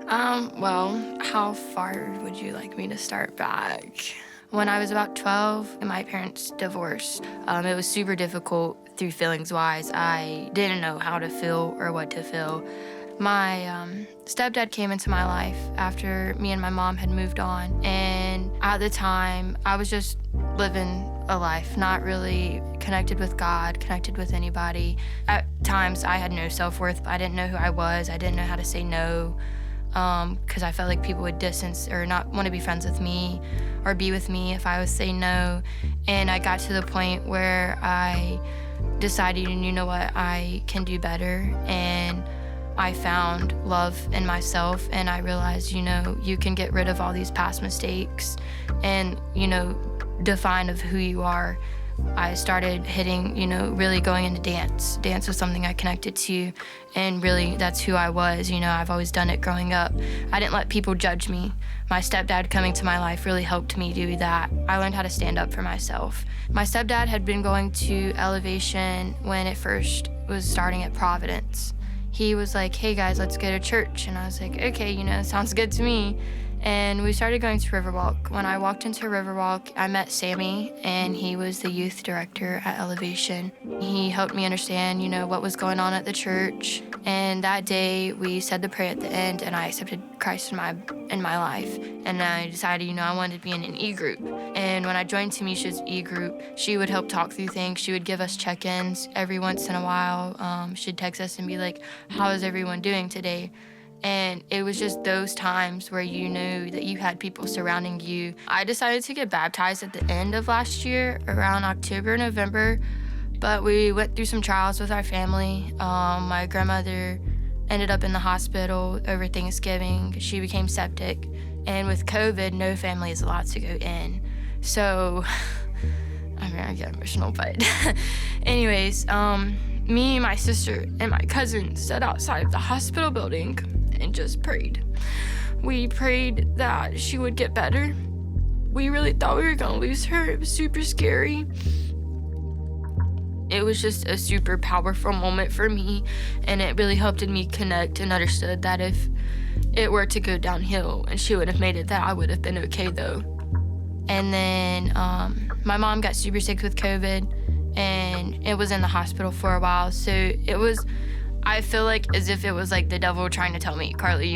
Well, how far would you like me to start back? When I was about 12, my parents divorced. It was super difficult through feelings-wise. I didn't know how to feel or what to feel. My stepdad came into my life after me and my mom had moved on. And at the time, I was just living a life, not really connected with God, connected with anybody. At times, I had no self-worth. I didn't know who I was. I didn't know how to say no. Because I felt like people would distance or not want to be friends with me or be with me if I was saying no. And I got to the point where I decided, you know what, I can do better. And I found love in myself, and I realized, you can get rid of all these past mistakes and, define of who you are. I started hitting, really going into dance. Dance was something I connected to, and really that's who I was. I've always done it growing up. I didn't let people judge me. My stepdad coming to my life really helped me do that. I learned how to stand up for myself. My stepdad had been going to Elevation when it first was starting at Providence. He was like, hey guys, let's go to church. And I was like, okay, sounds good to me. And we started going to Riverwalk. When I walked into Riverwalk, I met Sammy, and he was the youth director at Elevation. He helped me understand, what was going on at the church. And that day, we said the prayer at the end, and I accepted Christ in my life. And I decided, I wanted to be in an eGroup. And when I joined Tamisha's eGroup, she would help talk through things. She would give us check-ins every once in a while. She'd text us and be like, how is everyone doing today? And it was just those times where you knew that you had people surrounding you. I decided to get baptized at the end of last year, around October, November, but we went through some trials with our family. My grandmother ended up in the hospital over Thanksgiving. She became septic, and with COVID, no family is allowed to go in. So, I get emotional, but anyways, me, my sister, and my cousin stood outside of the hospital building and just prayed. We prayed that she would get better. We really thought we were gonna lose her. It was super scary. It was just a super powerful moment for me, and it really helped me connect and understood that if it were to go downhill and she would have made it, that I would have been okay though. And then my mom got super sick with COVID, and it was in the hospital for a while. So I feel like as if it was like the devil trying to tell me, Karley,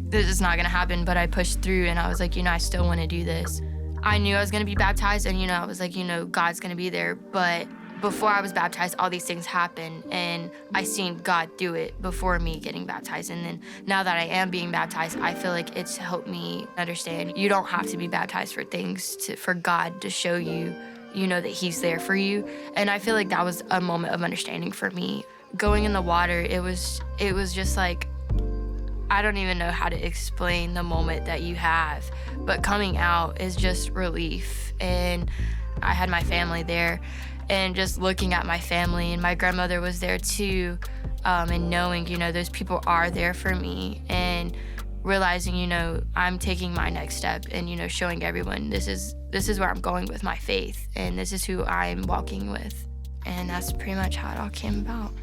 this is not gonna happen, but I pushed through, and I was like, I still wanna do this. I knew I was gonna be baptized, and I was like, God's gonna be there. But before I was baptized, all these things happened, and I seen God do it before me getting baptized. And then now that I am being baptized, I feel like it's helped me understand you don't have to be baptized for things for God to show you, that he's there for you. And I feel like that was a moment of understanding for me. Going in the water, it was just like, I don't even know how to explain the moment that you have, but coming out is just relief. And I had my family there, and just looking at my family, and my grandmother was there too, and knowing, those people are there for me, and realizing, I'm taking my next step, and, showing everyone this is where I'm going with my faith, and this is who I'm walking with. And that's pretty much how it all came about.